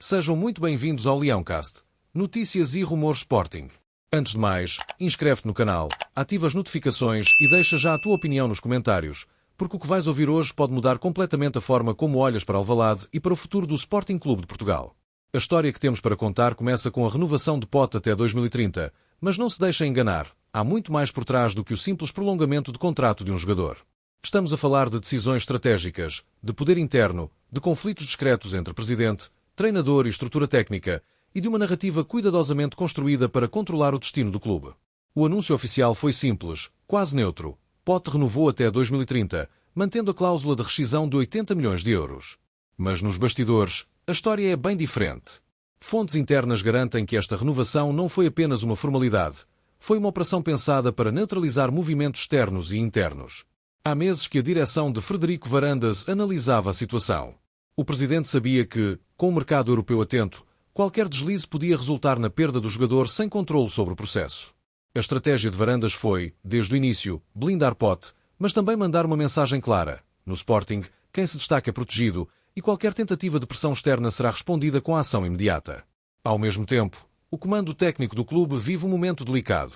Sejam muito bem-vindos ao Leãocast, notícias e rumores Sporting. Antes de mais, inscreve-te no canal, ativa as notificações e deixa já a tua opinião nos comentários, porque o que vais ouvir hoje pode mudar completamente a forma como olhas para Alvalade e para o futuro do Sporting Clube de Portugal. A história que temos para contar começa com a renovação de Pote até 2030, mas não se deixem enganar, há muito mais por trás do que o simples prolongamento de contrato de um jogador. Estamos a falar de decisões estratégicas, de poder interno, de conflitos discretos entre presidente, treinador e estrutura técnica, e de uma narrativa cuidadosamente construída para controlar o destino do clube. O anúncio oficial foi simples, quase neutro. Pote renovou até 2030, mantendo a cláusula de rescisão de 80 milhões de euros. Mas nos bastidores, a história é bem diferente. Fontes internas garantem que esta renovação não foi apenas uma formalidade, foi uma operação pensada para neutralizar movimentos externos e internos. Há meses que a direção de Frederico Varandas analisava a situação. O presidente sabia que, com o mercado europeu atento, qualquer deslize podia resultar na perda do jogador sem controle sobre o processo. A estratégia de Varandas foi, desde o início, blindar Pote, mas também mandar uma mensagem clara. No Sporting, quem se destaca é protegido e qualquer tentativa de pressão externa será respondida com a ação imediata. Ao mesmo tempo, o comando técnico do clube vive um momento delicado.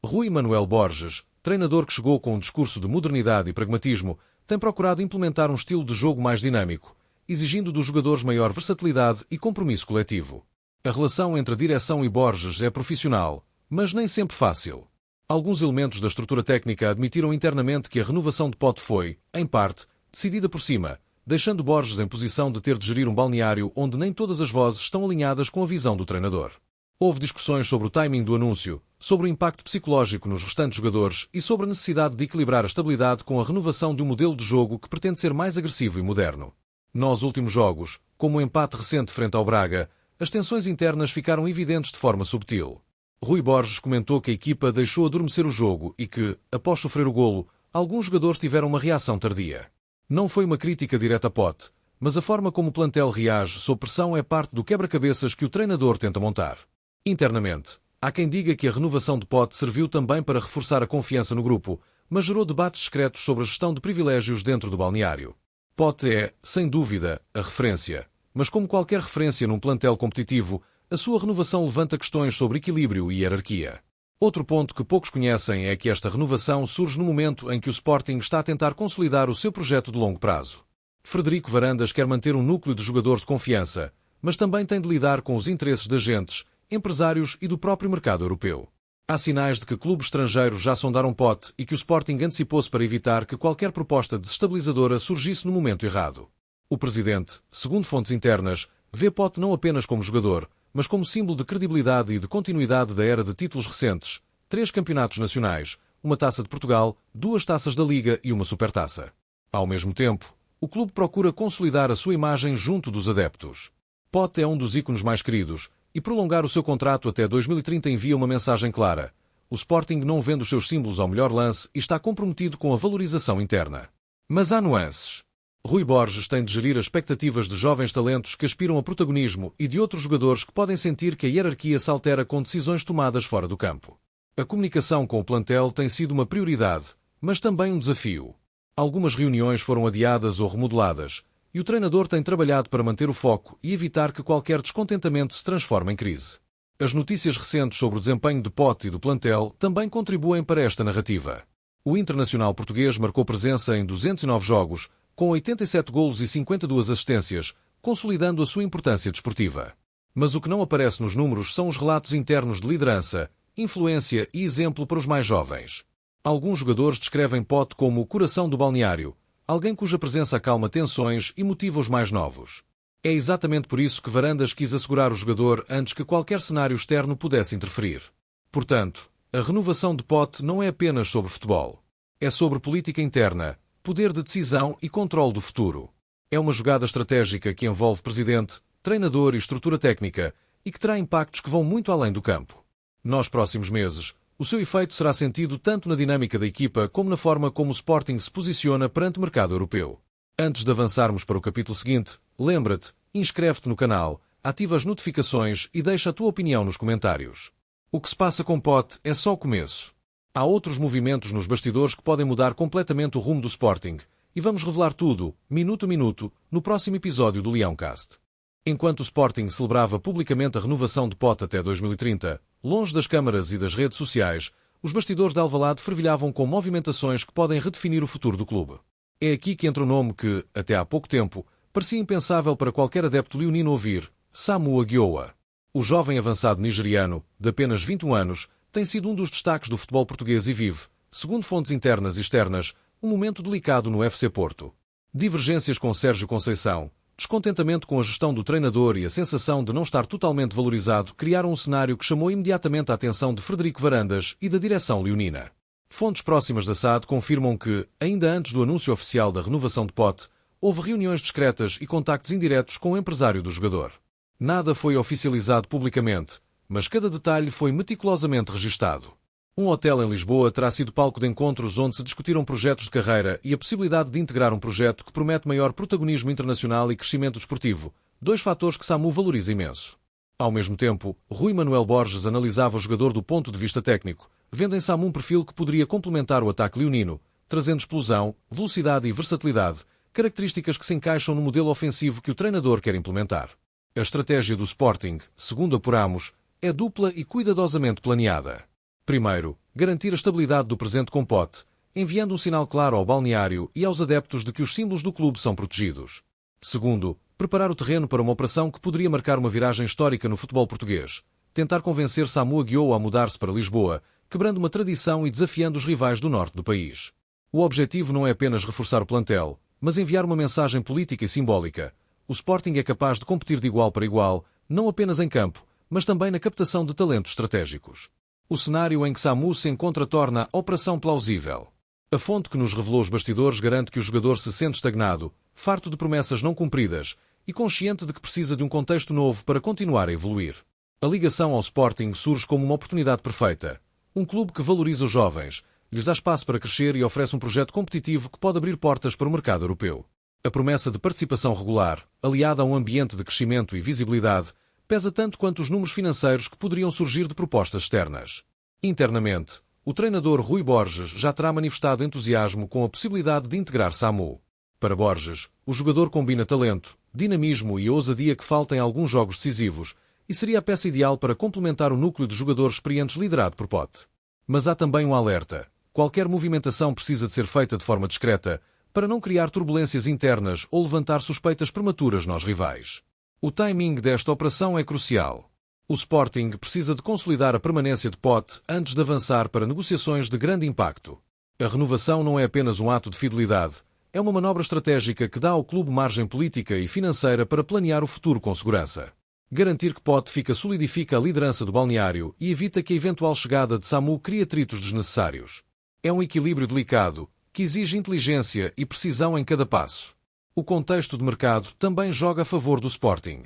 Rui Manuel Borges, treinador que chegou com um discurso de modernidade e pragmatismo, tem procurado implementar um estilo de jogo mais dinâmico, exigindo dos jogadores maior versatilidade e compromisso coletivo. A relação entre a direção e Borges é profissional, mas nem sempre fácil. Alguns elementos da estrutura técnica admitiram internamente que a renovação de Pote foi, em parte, decidida por cima, deixando Borges em posição de ter de gerir um balneário onde nem todas as vozes estão alinhadas com a visão do treinador. Houve discussões sobre o timing do anúncio, sobre o impacto psicológico nos restantes jogadores e sobre a necessidade de equilibrar a estabilidade com a renovação de um modelo de jogo que pretende ser mais agressivo e moderno. Nos últimos jogos, como o empate recente frente ao Braga, as tensões internas ficaram evidentes de forma subtil. Rui Borges comentou que a equipa deixou adormecer o jogo e que, após sofrer o golo, alguns jogadores tiveram uma reação tardia. Não foi uma crítica direta a Pote, mas a forma como o plantel reage sob pressão é parte do quebra-cabeças que o treinador tenta montar. Internamente, há quem diga que a renovação de Pote serviu também para reforçar a confiança no grupo, mas gerou debates discretos sobre a gestão de privilégios dentro do balneário. Pote é, sem dúvida, a referência, mas como qualquer referência num plantel competitivo, a sua renovação levanta questões sobre equilíbrio e hierarquia. Outro ponto que poucos conhecem é que esta renovação surge no momento em que o Sporting está a tentar consolidar o seu projeto de longo prazo. Frederico Varandas quer manter um núcleo de jogadores de confiança, mas também tem de lidar com os interesses de agentes, empresários e do próprio mercado europeu. Há sinais de que clubes estrangeiros já sondaram Pote e que o Sporting antecipou-se para evitar que qualquer proposta desestabilizadora surgisse no momento errado. O presidente, segundo fontes internas, vê Pote não apenas como jogador, mas como símbolo de credibilidade e de continuidade da era de títulos recentes, 3 campeonatos nacionais, uma Taça de Portugal, 2 taças da Liga e uma Supertaça. Ao mesmo tempo, o clube procura consolidar a sua imagem junto dos adeptos. Pote é um dos ícones mais queridos, e prolongar o seu contrato até 2030 envia uma mensagem clara. O Sporting não vende os seus símbolos ao melhor lance e está comprometido com a valorização interna. Mas há nuances. Rui Borges tem de gerir as expectativas de jovens talentos que aspiram a protagonismo e de outros jogadores que podem sentir que a hierarquia se altera com decisões tomadas fora do campo. A comunicação com o plantel tem sido uma prioridade, mas também um desafio. Algumas reuniões foram adiadas ou remodeladas, e o treinador tem trabalhado para manter o foco e evitar que qualquer descontentamento se transforme em crise. As notícias recentes sobre o desempenho de Pote e do plantel também contribuem para esta narrativa. O internacional português marcou presença em 209 jogos, com 87 golos e 52 assistências, consolidando a sua importância desportiva. Mas o que não aparece nos números são os relatos internos de liderança, influência e exemplo para os mais jovens. Alguns jogadores descrevem Pote como o coração do balneário, alguém cuja presença acalma tensões e motiva os mais novos. É exatamente por isso que Varandas quis assegurar o jogador antes que qualquer cenário externo pudesse interferir. Portanto, a renovação de Pote não é apenas sobre futebol. É sobre política interna, poder de decisão e controle do futuro. É uma jogada estratégica que envolve presidente, treinador e estrutura técnica e que terá impactos que vão muito além do campo. Nos próximos meses, o seu efeito será sentido tanto na dinâmica da equipa como na forma como o Sporting se posiciona perante o mercado europeu. Antes de avançarmos para o capítulo seguinte, lembra-te, inscreve-te no canal, ativa as notificações e deixa a tua opinião nos comentários. O que se passa com Pote é só o começo. Há outros movimentos nos bastidores que podem mudar completamente o rumo do Sporting, e vamos revelar tudo, minuto a minuto, no próximo episódio do Leãocast. Enquanto o Sporting celebrava publicamente a renovação de Pote até 2030, longe das câmaras e das redes sociais, os bastidores de Alvalade fervilhavam com movimentações que podem redefinir o futuro do clube. É aqui que entra o nome que, até há pouco tempo, parecia impensável para qualquer adepto leonino ouvir: Samu Agioa. O jovem avançado nigeriano, de apenas 21 anos, tem sido um dos destaques do futebol português e vive, segundo fontes internas e externas, um momento delicado no FC Porto. Divergências com Sérgio Conceição, descontentamento com a gestão do treinador e a sensação de não estar totalmente valorizado criaram um cenário que chamou imediatamente a atenção de Frederico Varandas e da direção leonina. Fontes próximas da SAD confirmam que, ainda antes do anúncio oficial da renovação de Pote, houve reuniões discretas e contactos indiretos com o empresário do jogador. Nada foi oficializado publicamente, mas cada detalhe foi meticulosamente registado. Um hotel em Lisboa terá sido palco de encontros onde se discutiram projetos de carreira e a possibilidade de integrar um projeto que promete maior protagonismo internacional e crescimento desportivo, dois fatores que Samu valoriza imenso. Ao mesmo tempo, Rui Manuel Borges analisava o jogador do ponto de vista técnico, vendo em Samu um perfil que poderia complementar o ataque leonino, trazendo explosão, velocidade e versatilidade, características que se encaixam no modelo ofensivo que o treinador quer implementar. A estratégia do Sporting, segundo apuramos, é dupla e cuidadosamente planeada. Primeiro, garantir a estabilidade do presente com Pote, enviando um sinal claro ao balneário e aos adeptos de que os símbolos do clube são protegidos. Segundo, preparar o terreno para uma operação que poderia marcar uma viragem histórica no futebol português. Tentar convencer Samu Agioa a mudar-se para Lisboa, quebrando uma tradição e desafiando os rivais do norte do país. O objetivo não é apenas reforçar o plantel, mas enviar uma mensagem política e simbólica. O Sporting é capaz de competir de igual para igual, não apenas em campo, mas também na captação de talentos estratégicos. O cenário em que Samu se encontra torna a operação plausível. A fonte que nos revelou os bastidores garante que o jogador se sente estagnado, farto de promessas não cumpridas e consciente de que precisa de um contexto novo para continuar a evoluir. A ligação ao Sporting surge como uma oportunidade perfeita. Um clube que valoriza os jovens, lhes dá espaço para crescer e oferece um projeto competitivo que pode abrir portas para o mercado europeu. A promessa de participação regular, aliada a um ambiente de crescimento e visibilidade, pesa tanto quanto os números financeiros que poderiam surgir de propostas externas. Internamente, o treinador Rui Borges já terá manifestado entusiasmo com a possibilidade de integrar Samu. Para Borges, o jogador combina talento, dinamismo e ousadia que falta em alguns jogos decisivos e seria a peça ideal para complementar o núcleo de jogadores experientes liderado por Pote. Mas há também um alerta. Qualquer movimentação precisa de ser feita de forma discreta para não criar turbulências internas ou levantar suspeitas prematuras nos rivais. O timing desta operação é crucial. O Sporting precisa de consolidar a permanência de Pote antes de avançar para negociações de grande impacto. A renovação não é apenas um ato de fidelidade, é uma manobra estratégica que dá ao clube margem política e financeira para planear o futuro com segurança. Garantir que Pote solidifica a liderança do balneário e evita que a eventual chegada de Samu crie atritos desnecessários. É um equilíbrio delicado, que exige inteligência e precisão em cada passo. O contexto de mercado também joga a favor do Sporting.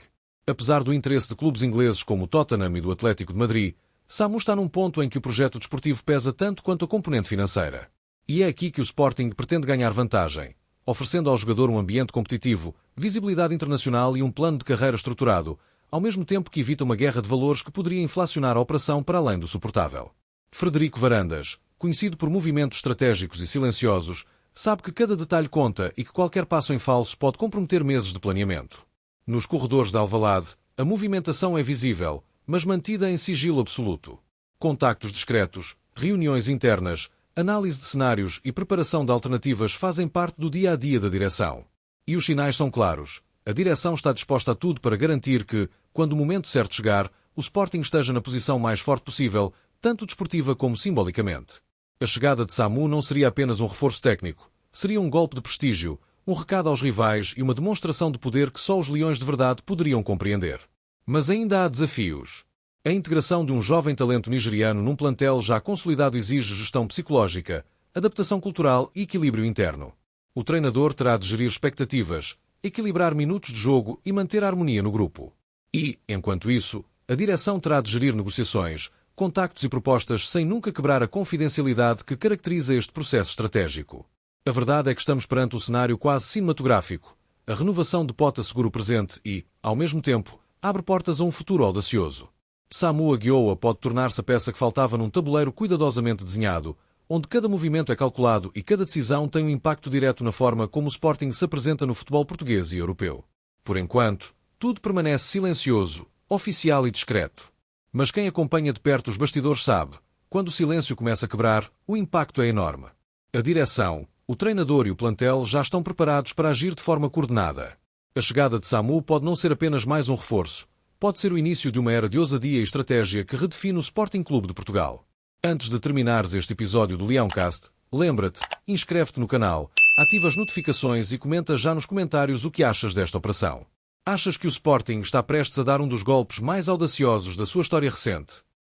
Apesar do interesse de clubes ingleses como o Tottenham e do Atlético de Madrid, Samu está num ponto em que o projeto desportivo pesa tanto quanto a componente financeira. E é aqui que o Sporting pretende ganhar vantagem, oferecendo ao jogador um ambiente competitivo, visibilidade internacional e um plano de carreira estruturado, ao mesmo tempo que evita uma guerra de valores que poderia inflacionar a operação para além do suportável. Frederico Varandas, conhecido por movimentos estratégicos e silenciosos, sabe que cada detalhe conta e que qualquer passo em falso pode comprometer meses de planeamento. Nos corredores de Alvalade, a movimentação é visível, mas mantida em sigilo absoluto. Contactos discretos, reuniões internas, análise de cenários e preparação de alternativas fazem parte do dia-a-dia da direção. E os sinais são claros. A direção está disposta a tudo para garantir que, quando o momento certo chegar, o Sporting esteja na posição mais forte possível, tanto desportiva como simbolicamente. A chegada de Samu não seria apenas um reforço técnico, seria um golpe de prestígio, um recado aos rivais e uma demonstração de poder que só os leões de verdade poderiam compreender. Mas ainda há desafios. A integração de um jovem talento nigeriano num plantel já consolidado exige gestão psicológica, adaptação cultural e equilíbrio interno. O treinador terá de gerir expectativas, equilibrar minutos de jogo e manter a harmonia no grupo. E, enquanto isso, a direção terá de gerir negociações, contactos e propostas sem nunca quebrar a confidencialidade que caracteriza este processo estratégico. A verdade é que estamos perante um cenário quase cinematográfico. A renovação de Pote assegura o presente e, ao mesmo tempo, abre portas a um futuro audacioso. Samu Agioa pode tornar-se a peça que faltava num tabuleiro cuidadosamente desenhado, onde cada movimento é calculado e cada decisão tem um impacto direto na forma como o Sporting se apresenta no futebol português e europeu. Por enquanto, Tudo permanece silencioso, oficial e discreto. Mas quem acompanha de perto os bastidores sabe, quando o silêncio começa a quebrar, o impacto é enorme. A direção, o treinador e o plantel já estão preparados para agir de forma coordenada. A chegada de Samu pode não ser apenas mais um reforço, pode ser o início de uma era de ousadia e estratégia que redefine o Sporting Clube de Portugal. Antes de terminares este episódio do Leãocast, lembra-te, inscreve-te no canal, ativa as notificações e comenta já nos comentários o que achas desta operação. Achas que o Sporting está prestes a dar um dos golpes mais audaciosos da sua história recente?